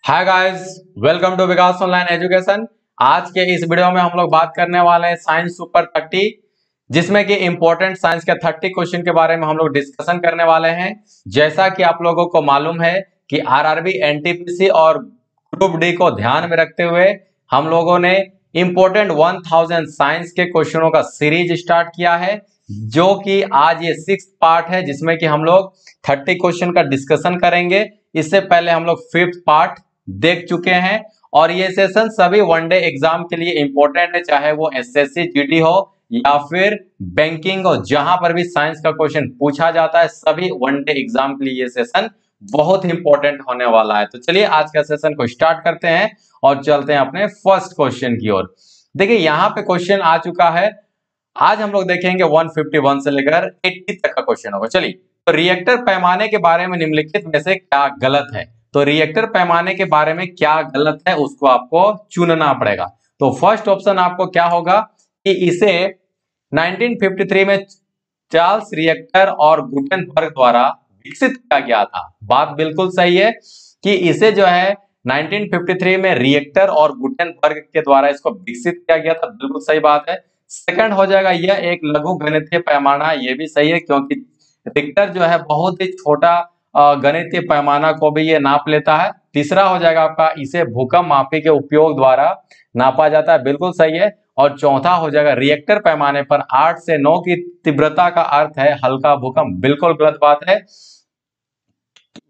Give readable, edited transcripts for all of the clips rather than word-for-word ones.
Hi guys, welcome to Vikas online education. आज के इस वीडियो में हम लोग बात करने वाले हैं साइंस सुपर 30, जिसमें कि इंपॉर्टेंट साइंस के 30 क्वेश्चन के बारे में हम लोग डिस्कशन करने वाले हैं। जैसा कि आप लोगों को मालूम है कि आरआरबी, एनटीपीसी और ग्रुप डी को ध्यान में रखते हुए हम लोगों ने इंपॉर्टेंट 1000 साइंस के क्वेश्चनों का सीरीज स्टार्ट किया है, जो कि आज ये 6th पार्ट है, जिसमें कि हम लोग 30 क्वेश्चन का डिस्कशन करेंगे। इससे पहले हम लोग 5th पार्ट देख चुके हैं और ये सेशन सभी वनडे एग्जाम के लिए इंपॉर्टेंट है, चाहे वो एसएससी जीडी हो या फिर बैंकिंग हो। जहां पर भी साइंस का क्वेश्चन पूछा जाता है, सभी वनडे एग्जाम के लिए ये सेशन बहुत इंपॉर्टेंट होने वाला है। तो चलिए आज का सेशन को स्टार्ट करते हैं और चलते हैं अपने फर्स्ट क्वेश्चन की ओर। देखिए यहाँ पे क्वेश्चन आ चुका है। आज हम लोग देखेंगे 151 से लेकर 80 तक का क्वेश्चन होगा। चलिए, तो रिएक्टर पैमाने के बारे में निम्नलिखित में से क्या गलत है। तो रिएक्टर पैमाने के बारे में क्या गलत है उसको आपको चुनना पड़ेगा। तो फर्स्ट ऑप्शन आपको क्या होगा कि इसे 1953 में चार्ल्स रिएक्टर और गुटेनबर्ग द्वारा विकसित किया गया था। बात बिल्कुल सही है कि इसे जो है 1953 में रिएक्टर और गुटेनबर्ग के द्वारा इसको विकसित किया गया था। बिल्कुल सही बात है। सेकंड हो जाएगा यह एक लघु गणितीय पैमाना, ये भी सही है क्योंकि रिक्टर जो है बहुत ही छोटा गणितीय पैमाना को भी ये नाप लेता है। तीसरा हो जाएगा आपका इसे भूकंप मापी के उपयोग द्वारा नापा जाता है। बिल्कुल सही है। और चौथा हो जाएगा रिएक्टर पैमाने पर 8 से 9 की तीव्रता का अर्थ है हल्का भूकंप। बिल्कुल गलत बात है।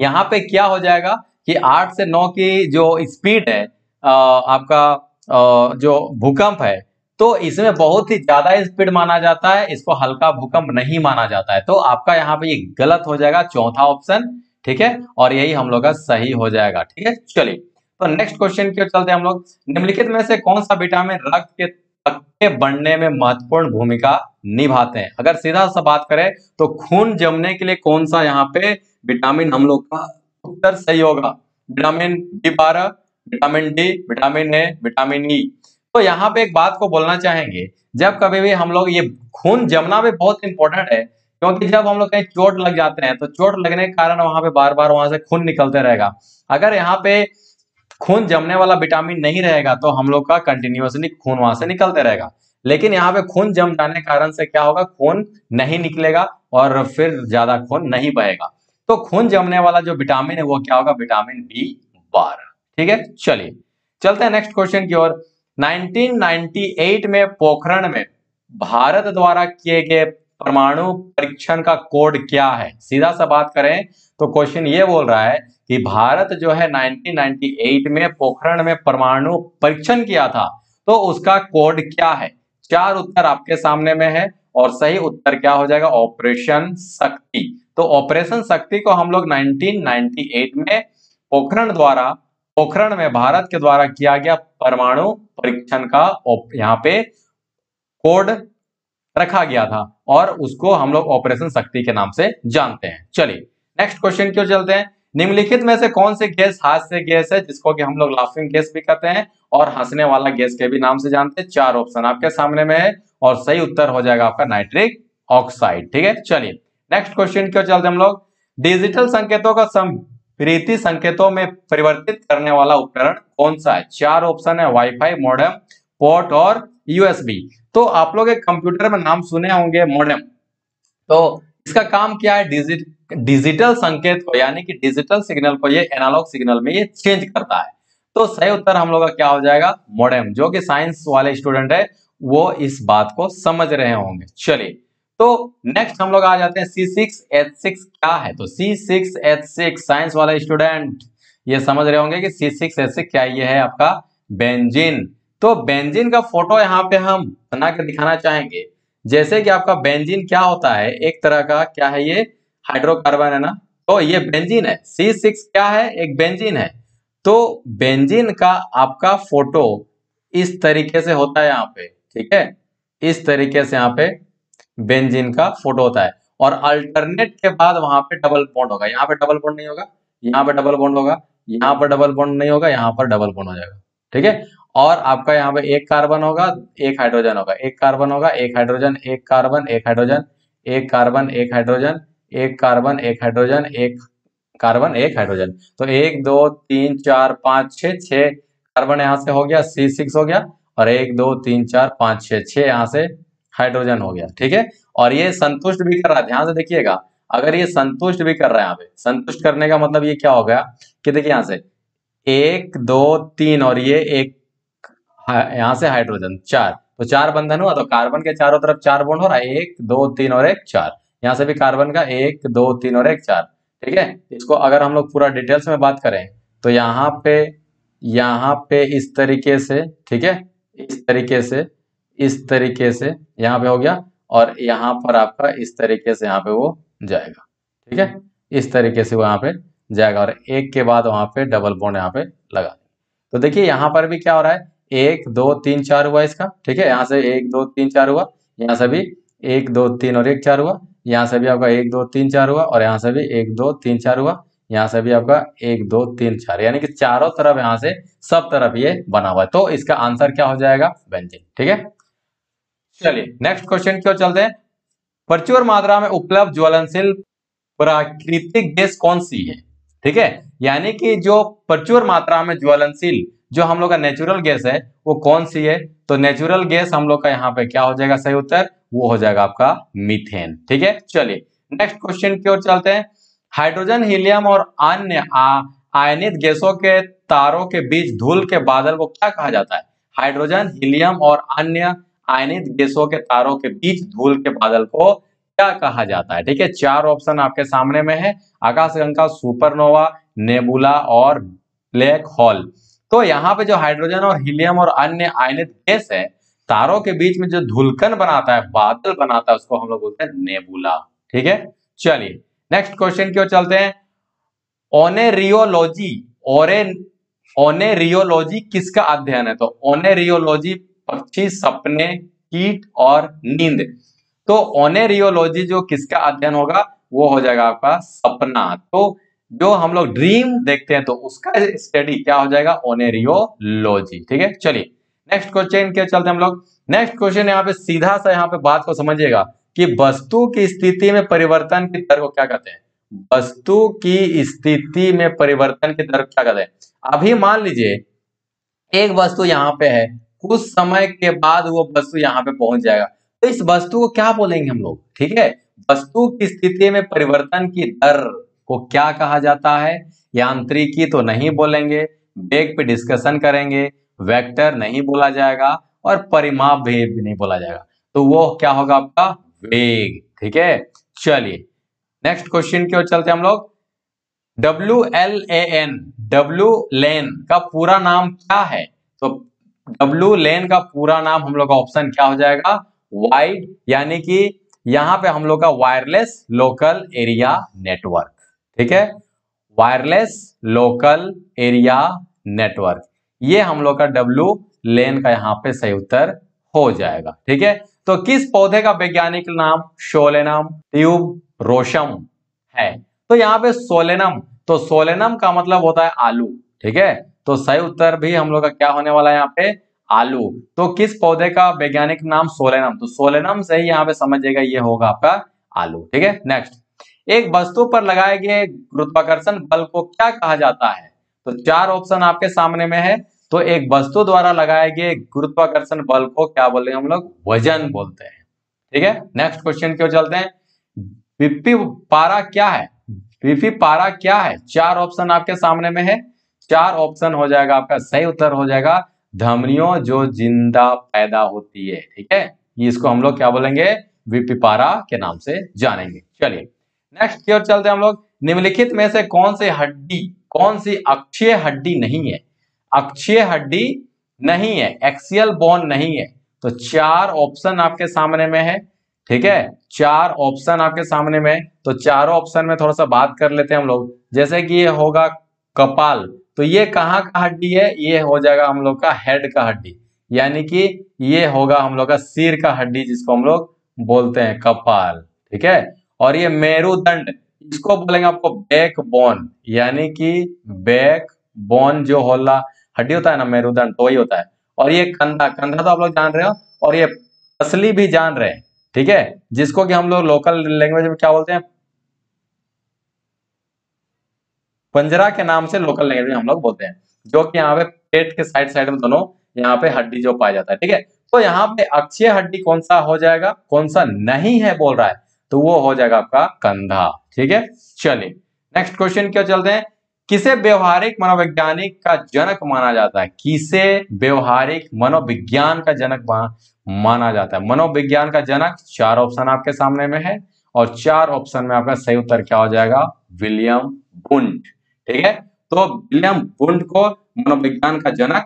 यहाँ पे क्या हो जाएगा कि 8 से 9 की जो स्पीड है आपका जो भूकंप है, तो इसमें बहुत ही ज्यादा स्पीड माना जाता है, इसको हल्का भूकंप नहीं माना जाता है। तो आपका यहाँ पे ये गलत हो जाएगा, चौथा ऑप्शन। ठीक है, और यही हम लोग का सही हो जाएगा। ठीक है, चलिए तो नेक्स्ट क्वेश्चन की ओर चलते हैं हम लोग। निम्नलिखित में से कौन सा विटामिन रक्त के पक्के बनने में महत्वपूर्ण भूमिका निभाते हैं। अगर सीधा सा बात करें तो खून जमने के लिए कौन सा यहाँ पे विटामिन हम लोग का उत्तर सही होगा। Vitamin B12, vitamin D, vitamin A, vitamin E. तो यहाँ पे एक बात को बोलना चाहेंगे, जब कभी भी हम लोग ये खून जमना भी बहुत इंपॉर्टेंट है, क्योंकि जब हम लोग कहीं चोट लग जाते हैं तो चोट लगने के कारण वहां पे बार बार वहां से खून निकलते रहेगा। अगर यहाँ पे खून जमने वाला विटामिन नहीं रहेगा तो हम लोग का कंटिन्यूअसली खून वहां से निकलते रहेगा। लेकिन यहाँ पे खून जम जाने के कारण से क्या होगा, खून नहीं निकलेगा और फिर ज्यादा खून नहीं बहेगा। तो खून जमने वाला जो विटामिन है वो क्या होगा, विटामिन B12। ठीक है, चलिए चलते हैं नेक्स्ट क्वेश्चन की ओर। 1998 में पोखरण में भारत द्वारा किए गए परमाणु परीक्षण का कोड क्या है। सीधा सा बात करें तो क्वेश्चन ये बोल रहा है कि भारत जो है 1998 में पोखरण में परमाणु परीक्षण किया था, तो उसका कोड क्या है। चार उत्तर आपके सामने में है और सही उत्तर क्या हो जाएगा, ऑपरेशन शक्ति। तो ऑपरेशन शक्ति को हम लोग 1998 में पोखरण में भारत के द्वारा किया गया परमाणु परीक्षण का यहाँ पे कोड रखा गया था और उसको हम लोग ऑपरेशन शक्ति के नाम से जानते हैं। चलिए नेक्स्ट क्वेश्चन की ओर चलते हैं। निम्नलिखित में से कौन सी गैस हास्य गैस है, जिसको कि हम लोग लाफिंग गैस भी कहते हैं और हंसने वाला गैस के भी नाम से जानते हैं। चार ऑप्शन आपके सामने में है और सही उत्तर हो जाएगा आपका नाइट्रिक ऑक्साइड। ठीक है, चलिए नेक्स्ट क्वेश्चन की ओर चलते हैं हम लोग। डिजिटल संकेतों का समृद्धि संकेतों में परिवर्तित करने वाला उपकरण कौन सा है। चार ऑप्शन है, वाईफाई, मॉडेम, पोर्ट और यूएसबी। तो आप लोग एक कंप्यूटर में नाम सुने होंगे मॉडेम। तो इसका काम क्या है, डिजिटल संकेत को यानी कि डिजिटल सिग्नल को ये एनालॉग सिग्नल में ये चेंज करता है। तो सही उत्तर हम लोग का क्या हो जाएगा, मॉडेम। जो कि साइंस वाले स्टूडेंट है वो इस बात को समझ रहे होंगे। चलिए तो नेक्स्ट हम लोग आ जाते हैं C6H6 क्या है। तो C6H6 साइंस वाला स्टूडेंट ये समझ रहे होंगे कि C6H6 क्या, ये है आपका बेंजीन। तो बेंजीन का फोटो यहाँ पे हम बना के दिखाना चाहेंगे। जैसे कि आपका बेंजीन क्या होता है, एक तरह का क्या है, ये हाइड्रोकार्बन है ना। तो ये बेंजीन है, C6 क्या है, एक बेंजीन है। तो बेंजीन का आपका फोटो इस तरीके से होता है यहाँ पे। ठीक है, इस तरीके से यहाँ पे बेंजीन का फोटो होता है और अल्टरनेट के बाद वहां पे डबल बॉन्ड होगा। यहाँ पे डबल बॉन्ड नहीं होगा, यहाँ पे डबल बॉन्ड होगा, यहाँ पर डबल बॉन्ड नहीं होगा, यहाँ पर डबल बॉन्ड हो जाएगा। ठीक है, और आपका यहाँ पे एक कार्बन होगा, एक हाइड्रोजन होगा, एक कार्बन होगा, एक हाइड्रोजन, एक कार्बन, एक हाइड्रोजन, एक कार्बन, एक हाइड्रोजन, एक कार्बन, एक हाइड्रोजन, एक कार्बन, एक हाइड्रोजन। तो 1 2 3 4 5 6 कार्बन यहाँ से हो गया, C6 हो गया, और 1 2 3 4 5 6 यहाँ से हाइड्रोजन हो गया। ठीक है, और ये संतुष्ट भी कर रहा है, ध्यान से देखिएगा। अगर ये संतुष्ट भी कर रहा है, यहाँ पे संतुष्ट करने का मतलब ये क्या हो गया कि देखिए यहाँ से 1 2 3 और ये एक यहाँ से हाइड्रोजन 4, तो 4 बंधन हुआ, तो कार्बन के चारों तरफ 4 बॉन्ड हो रहा है, 1 2 3 और 1 4। यहाँ से भी कार्बन का 1 2 3 और 1 4। ठीक है, इसको अगर हम लोग पूरा डिटेल्स में बात करें तो यहाँ पे इस तरीके से, ठीक है, इस तरीके से यहाँ पे हो गया, और यहाँ पर आपका इस तरीके से यहाँ पे वो जाएगा। ठीक है, इस तरीके से वो यहाँ पे जाएगा, और एक के बाद वहां पे डबल बॉन्ड यहाँ पे लगा। तो देखिए यहाँ पर भी क्या हो रहा है, 1 2 3 4 हुआ इसका। ठीक है, यहाँ से 1 2 3 4 हुआ, यहाँ से भी 1 2 3 और 1 4 हुआ, यहाँ से भी आपका 1 2 3 4 हुआ, और यहाँ से भी 1 2 3 4 हुआ, यहाँ से भी आपका 1 2 3 4, यानी कि चारों तरफ यहाँ से सब तरफ ये बना हुआ है। तो इसका आंसर क्या हो जाएगा, बेंजीन। ठीक है, चलिए नेक्स्ट क्वेश्चन की ओर चलते हैं। प्रचुर मात्रा में उपलब्ध ज्वलनशील प्राकृतिक गैस कौन सी है? ठीक है, यानी कि जो प्रचुर मात्रा में ज्वलनशील जो हम लोग का नेचुरल गैस है वो कौन सी है? तो नेचुरल गैस हम लोग का यहाँ पे क्या हो जाएगा, सही उत्तर वो हो जाएगा आपका मीथेन। ठीक है, चलिए नेक्स्ट क्वेश्चन की ओर चलते हैं। हाइड्रोजन, हीलियम और अन्य आयनित गैसों के तारों के बीच धूल के बादल को क्या कहा जाता है? हाइड्रोजन, हीलियम और अन्य आयनित गैसों के तारों के बीच धूल के बादल को क्या कहा जाता है? ठीक है, 4 ऑप्शन आपके सामने में है, आकाशगंगा, सुपरनोवा, नेबुला और ब्लैक होल। तो यहाँ पे जो हाइड्रोजन और हीलियम और अन्य आयनित गैस है, तारों के बीच में जो धुलकन बनाता है, बादल बनाता है, उसको हम लोग बोलते हैं नेबुला। ठीक है, चलिए नेक्स्ट क्वेश्चन की ओर चलते हैं। ओनेरियोलॉजी, ओनेरियोलॉजी किसका अध्ययन है? तो ओनेरियोलॉजी पक्षी, सपने, कीट और नींद। तो ओनेरियोलॉजी जो किसका अध्ययन होगा वो हो जाएगा आपका सपना। तो जो हम लोग ड्रीम देखते हैं तो उसका स्टडी क्या हो जाएगा, ओनेरियोलॉजी। ठीक है, चलिए नेक्स्ट क्वेश्चन के चलते हम लोग। नेक्स्ट क्वेश्चन यहाँ पे सीधा सा यहाँ पे बात को समझिएगा कि वस्तु की स्थिति में परिवर्तन की दर को क्या कहते हैं? वस्तु की स्थिति में परिवर्तन की दर क्या कहते हैं? अभी मान लीजिए एक वस्तु यहाँ पे है, कुछ समय के बाद वो वस्तु यहाँ पे पहुंच जाएगा, तो इस वस्तु को क्या बोलेंगे हम लोग? ठीक है, वस्तु की स्थिति में परिवर्तन की दर को क्या कहा जाता है? यांत्रिकी तो नहीं बोलेंगे, वेग पे डिस्कशन करेंगे, वेक्टर नहीं बोला जाएगा, और परिमाप भी नहीं बोला जाएगा। तो वो क्या होगा आपका, वेग। ठीक है, चलिए नेक्स्ट क्वेश्चन की ओर चलते हैं हम लोग। WLAN, WLAN का पूरा नाम क्या है? तो WLAN का पूरा नाम हम लोग का ऑप्शन क्या हो जाएगा, वाइड, यानी कि यहां पे हम लोग का वायरलेस लोकल एरिया नेटवर्क। ठीक है, वायरलेस लोकल एरिया नेटवर्क, ये हम लोग का WLAN का यहाँ पे सही उत्तर हो जाएगा। ठीक है, तो किस पौधे का वैज्ञानिक नाम सोलेनम ट्यूबरोसम है? तो यहाँ पे सोलेनम, तो सोलेनम का मतलब होता है आलू। ठीक है, तो सही उत्तर भी हम लोग का क्या होने वाला है यहाँ पे, आलू। तो किस पौधे का वैज्ञानिक नाम सोलेनम, तो सोलेनम से ही यहाँ पे समझिएगा ये होगा आपका आलू। ठीक है, नेक्स्ट, एक वस्तु पर लगाए गए गुरुत्वाकर्षण बल को क्या कहा जाता है? तो 4 ऑप्शन आपके सामने में है। तो एक वस्तु द्वारा लगाए गए गुरुत्वाकर्षण बल को क्या बोलते हैं हम लोग, वजन बोलते हैं। ठीक है, नेक्स्ट क्वेश्चन की ओर चलते हैं। विपी पारा क्या है? विपी पारा क्या है? 4 ऑप्शन आपके सामने में है, 4 ऑप्शन हो जाएगा आपका सही उत्तर हो जाएगा धमनियों जो जिंदा पैदा होती है। ठीक है, इसको हम लोग क्या बोलेंगे, विपी पारा के नाम से जानेंगे। चलिए नेक्स्ट की ओर चलते हैं हम लोग। निम्नलिखित में से कौन सी अक्षीय हड्डी नहीं है? अक्षीय हड्डी नहीं है, एक्सियल बोन नहीं है। तो 4 ऑप्शन आपके सामने में है। ठीक है, 4 ऑप्शन आपके सामने में है, तो चारों ऑप्शन में थोड़ा सा बात कर लेते हैं हम लोग। जैसे कि ये होगा कपाल, तो ये कहाँ का हड्डी है? ये हो जाएगा हम लोग का हेड का हड्डी, यानी कि ये होगा हम लोग का सिर का हड्डी, जिसको हम लोग बोलते हैं कपाल। ठीक है, और ये मेरुदंड, इसको बोलेंगे आपको बैक बोन, यानी कि बैक बोन जो होला हड्डी होता है ना, मेरुदंड, तो वही होता है। और ये कंधा, कंधा तो आप लोग जान रहे हो, और ये पसली भी जान रहे हैं। ठीक है, जिसको कि हम लोग लोकल लैंग्वेज में क्या बोलते हैं, पंजरा के नाम से लोकल लैंग्वेज में हम लोग बोलते हैं, जो कि यहाँ पे पेट के साइड साइड में दोनों यहाँ पे हड्डी जो पाया जाता है, ठीक है। तो यहाँ पे अक्षीय हड्डी कौन सा हो जाएगा, कौन सा नहीं है बोल रहा है, तो वो हो जाएगा आपका कंधा, ठीक है। चलिए नेक्स्ट क्वेश्चन क्यों चलते हैं। किसे व्यवहारिक मनोवैज्ञानिक का जनक माना जाता है, किसे व्यवहारिक मनोविज्ञान का जनक माना जाता है। मनोविज्ञान का जनक 4 ऑप्शन आपके सामने में है और 4 ऑप्शन में आपका सही उत्तर क्या हो जाएगा, विलियम वुंड, ठीक है। तो विलियम वुंड को मनोविज्ञान का जनक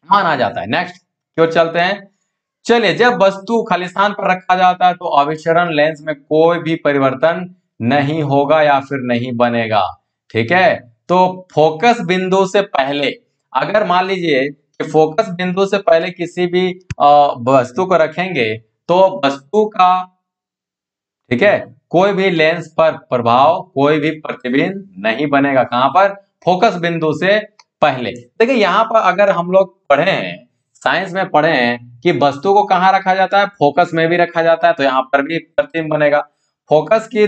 माना जाता है। नेक्स्ट क्यों चलते हैं। चलिए, जब वस्तु खालिस्तान पर रखा जाता है तो अभिसरण लेंस में कोई भी परिवर्तन नहीं होगा या फिर नहीं बनेगा, ठीक है। तो फोकस बिंदु से पहले, अगर मान लीजिए कि फोकस बिंदु से पहले किसी भी वस्तु को रखेंगे तो वस्तु का, ठीक है, कोई भी लेंस पर प्रभाव, कोई भी प्रतिबिंब नहीं बनेगा। कहां पर, फोकस बिंदु से पहले। देखिए यहाँ पर अगर हम लोग पढ़े हैं, साइंस में पढ़े हैं कि वस्तु को कहां रखा जाता है, फोकस में भी रखा जाता है, तो यहाँ पर भी प्रतिबिंब बनेगा। फोकस की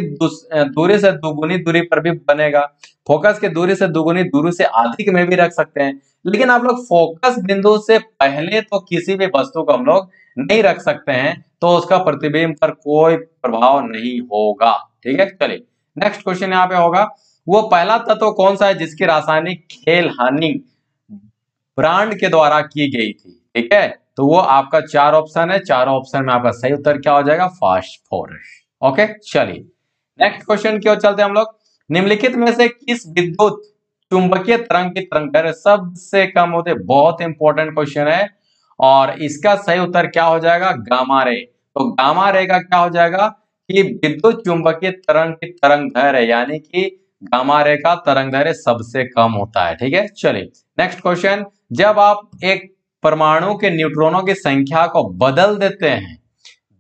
दूरी से दुगुनी दूरी पर भी बनेगा, फोकस की दूरी से दुगुनी दूरी से अधिक में भी रख सकते हैं। लेकिन आप लोग फोकस बिंदु से पहले तो किसी भी वस्तु को हम लोग नहीं रख सकते हैं, तो उसका प्रतिबिंब पर कोई प्रभाव नहीं होगा, ठीक है। चलिए नेक्स्ट क्वेश्चन यहाँ पे होगा, वो पहला तत्व कौन सा है जिसकी रासायनिक खेल हानि ब्रांड के द्वारा की गई थी, ठीक है। तो वो आपका 4 ऑप्शन है, 4 ऑप्शन में आपका सही उत्तर क्या हो जाएगा, फास्फोरस। ओके चलिए नेक्स्ट क्वेश्चन की ओर चलते हैं हम लोग। निम्नलिखित में से किस विद्युत चुंबकीय तरंग की तरंग सबसे कम होते, बहुत इंपॉर्टेंट क्वेश्चन है और इसका सही उत्तर क्या हो जाएगा, गामा रे। तो गामा रे का क्या हो जाएगा कि विद्युत चुंबकीय तरंग की तरंग दैर्घ्य, यानी कि गामा रे का तरंग दैर्घ्य सबसे कम होता है, ठीक है। चलिए नेक्स्ट क्वेश्चन, जब आप एक परमाणु के न्यूट्रॉनों की संख्या को बदल देते हैं,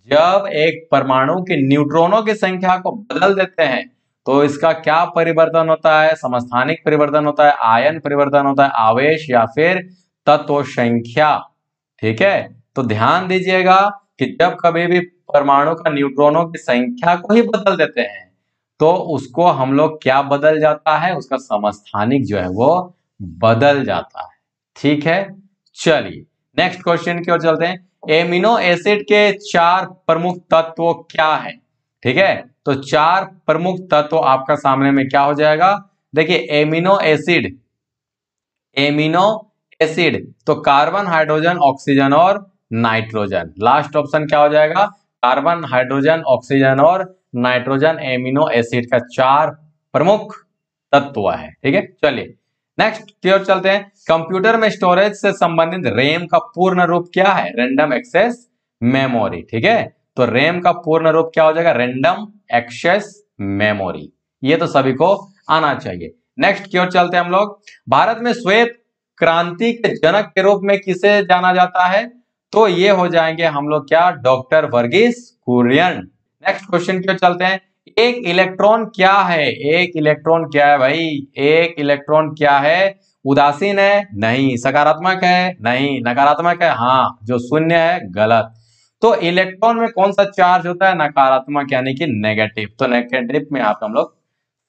जब एक परमाणु के न्यूट्रॉनों की संख्या को बदल देते हैं तो इसका क्या परिवर्तन होता है, समस्थानिक परिवर्तन होता है, आयन परिवर्तन होता है, आवेश या फिर तत्व संख्या, ठीक है। तो ध्यान दीजिएगा कि जब कभी भी परमाणु का न्यूट्रॉनों की संख्या को ही बदल देते हैं तो उसको हम लोग क्या बदल जाता है, उसका समस्थानिक जो है वो बदल जाता है, ठीक है। चलिए नेक्स्ट क्वेश्चन की ओर चलते हैं। एमिनो एसिड के 4 प्रमुख तत्व क्या है, ठीक है। तो 4 प्रमुख तत्व आपका सामने में क्या हो जाएगा, देखिए एमिनो एसिड, एमिनो एसिड तो कार्बन, हाइड्रोजन, ऑक्सीजन और नाइट्रोजन। लास्ट ऑप्शन क्या हो जाएगा, कार्बन, हाइड्रोजन, ऑक्सीजन और नाइट्रोजन एमिनो एसिड का 4 प्रमुख तत्व है, ठीक है। चलिए नेक्स्ट की ओर चलते हैं। कंप्यूटर में स्टोरेज से संबंधित रैम का पूर्ण रूप क्या है, रैंडम एक्सेस मेमोरी, ठीक है। तो रैम का पूर्ण रूप क्या हो जाएगा, रैंडम एक्सेस मेमोरी। ये तो सभी को आना चाहिए। नेक्स्ट की ओर चलते हैं हम लोग। भारत में श्वेत क्रांति के जनक के रूप में किसे जाना जाता है, तो ये हो जाएंगे हम लोग क्या, doctor Verghese Kurien. Next question की ओर चलते हैं। एक इलेक्ट्रॉन क्या है, एक इलेक्ट्रॉन क्या है भाई, एक इलेक्ट्रॉन क्या है, उदासीन है, नहीं, सकारात्मक है, नहीं, नकारात्मक है, हाँ, जो शून्य है, गलत। तो इलेक्ट्रॉन में कौन सा चार्ज होता है, नकारात्मक यानी कि नेगेटिव। तो नेगेटिव में आप हम लोग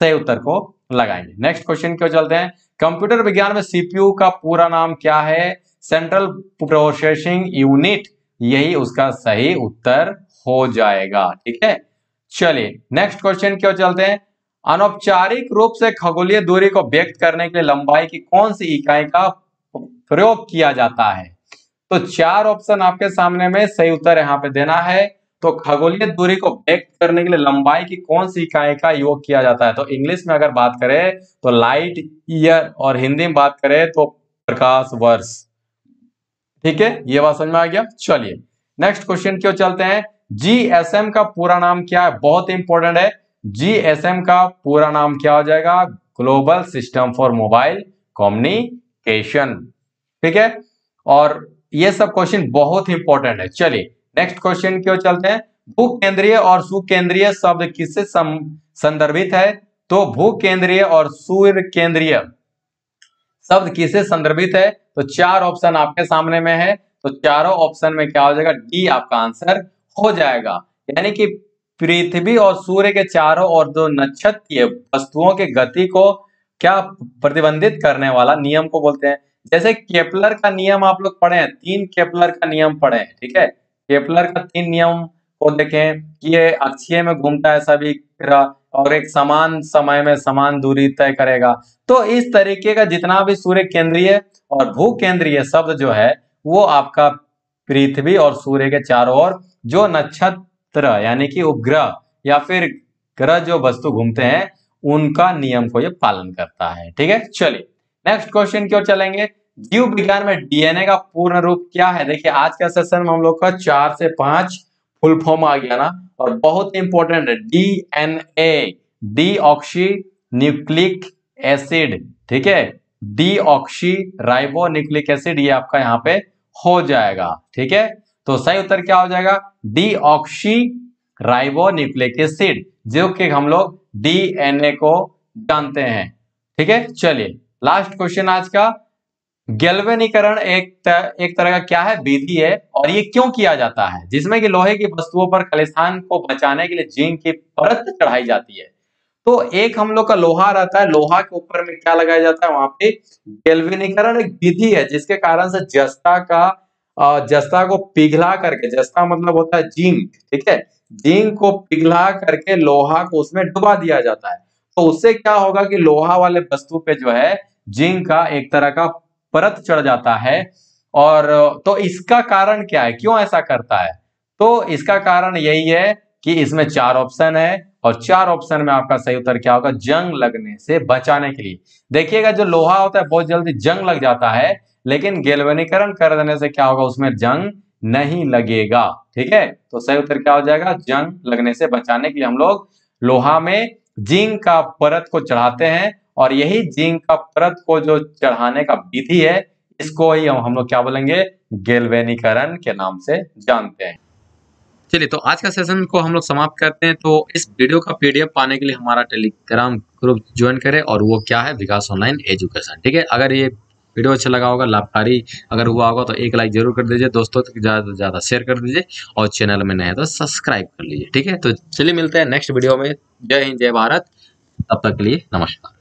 सही उत्तर को लगाएंगे। नेक्स्ट क्वेश्चन क्यों चलते हैं। कंप्यूटर विज्ञान में सीपीयू का पूरा नाम क्या है, सेंट्रल प्रोसेसिंग यूनिट, यही उसका सही उत्तर हो जाएगा, ठीक है। चलिए नेक्स्ट क्वेश्चन क्यों चलते हैं। अनौपचारिक रूप से खगोलीय दूरी को व्यक्त करने के लिए लंबाई की कौन सी इकाई का प्रयोग किया जाता है, तो 4 ऑप्शन आपके सामने में, सही उत्तर यहाँ पे देना है। तो खगोलीय दूरी को व्यक्त करने के लिए लंबाई की कौन सी इकाई का योग किया जाता है, तो इंग्लिश में अगर बात करें तो लाइट ईयर और हिंदी में बात करें तो प्रकाश वर्ष, ठीक है। ये बात समझ में आ गया। चलिए नेक्स्ट क्वेश्चन क्यों चलते हैं। जीएसएम का पूरा नाम क्या है, बहुत इंपॉर्टेंट है। जीएसएम का पूरा नाम क्या हो जाएगा, global system for mobile communication, ठीक है। और ये सब क्वेश्चन बहुत इंपॉर्टेंट है। चलिए नेक्स्ट क्वेश्चन क्यों चलते हैं। भूकेंद्रीय और सुकेंद्रीय शब्द किससे संदर्भित है, तो भूकेंद्रीय और सूर्य केंद्रीय शब्द किससे संदर्भित है, तो 4 ऑप्शन आपके सामने में है। तो चारों ऑप्शन में क्या हो जाएगा, डी आपका आंसर हो जाएगा। यानी कि पृथ्वी और सूर्य के चारों और दो नक्षत्रीय वस्तुओं के गति को क्या प्रतिबंधित करने वाला नियम को बोलते हैं। जैसे केपलर का नियम आप लोग पढ़े हैं, 3 केपलर का नियम पढ़े हैं, ठीक है। केपलर का 3 नियम को देखें कि ये अक्षीय में घूमता है सभी ग्रह और एक समान समय में समान दूरी तय करेगा। तो इस तरीके का जितना भी सूर्य केंद्रीय और भू केंद्रीय शब्द जो है वो आपका पृथ्वी और सूर्य के चारों ओर जो नक्षत्र यानी कि उपग्रह या फिर ग्रह जो वस्तु घूमते हैं उनका नियम को ये पालन करता है, ठीक है। चलिए नेक्स्ट क्वेश्चन की ओर चलेंगे। जीव विज्ञान में डीएनए का पूर्ण रूप क्या है। देखिए आज का सेशन में हम लोग का 4 से 5 फुल फॉर्म आ गया ना, और बहुत इंपॉर्टेंट है डीएनए, डीऑक्सी न्यूक्लिक एसिड, ठीक है। डीऑक्सी राइबो न्यूक्लिक एसिड ये आपका यहाँ पे हो जाएगा, ठीक है। तो सही उत्तर क्या हो जाएगा, डीऑक्सी राइबो न्यूक्लिक एसिड, जो कि हम लोग डीएनए को जानते हैं, ठीक है। चलिए लास्ट क्वेश्चन आज का। गैल्वेनीकरण एक तरह का क्या है, विधि है, और ये क्यों किया जाता है, जिसमें कि लोहे की वस्तुओं पर खालिस्तान को बचाने के लिए जिंक की परत चढ़ाई जाती है। तो एक हम लोग का लोहा रहता है, लोहा के ऊपर में क्या लगाया जाता है, वहां पे गैल्वेनीकरण एक विधि है जिसके कारण से जस्ता को पिघला करके, जस्ता मतलब होता है जिंक, ठीक है, जिंक को पिघला करके लोहा को उसमें डुबा दिया जाता है। तो उससे क्या होगा कि लोहा वाले वस्तु पे जो है जिंक का एक तरह का परत चढ़ जाता है। और तो इसका कारण क्या है, क्यों ऐसा करता है, तो इसका कारण यही है कि इसमें 4 ऑप्शन है और 4 ऑप्शन में आपका सही उत्तर क्या होगा, जंग लगने से बचाने के लिए। देखिएगा जो लोहा होता है बहुत जल्दी जंग लग जाता है, लेकिन गैल्वेनीकरण कर देने से क्या होगा, उसमें जंग नहीं लगेगा, ठीक है। तो सही उत्तर क्या हो जाएगा, जंग लगने से बचाने के लिए हम लोग लोहा में जिंक का परत को चढ़ाते हैं, और यही जिंक का परत को जो चढ़ाने का विधि है इसको ही हम लोग क्या बोलेंगे, गैल्वेनीकरण के नाम से जानते हैं। चलिए तो आज का सेशन को हम लोग समाप्त करते हैं। तो इस वीडियो का पीडीएफ पाने के लिए हमारा टेलीग्राम ग्रुप ज्वाइन करें, और वो क्या है, विकास ऑनलाइन एजुकेशन, ठीक है। अगर ये वीडियो अच्छा लगा होगा, लाभकारी अगर हुआ होगा तो एक लाइक जरूर कर दीजिए, दोस्तों तक ज्यादा से ज्यादा शेयर कर दीजिए, और चैनल में नए हैं तो सब्सक्राइब कर लीजिए, ठीक है। तो चलिए मिलते हैं नेक्स्ट वीडियो में। जय हिंद जय भारत, तब तक के लिए नमस्कार।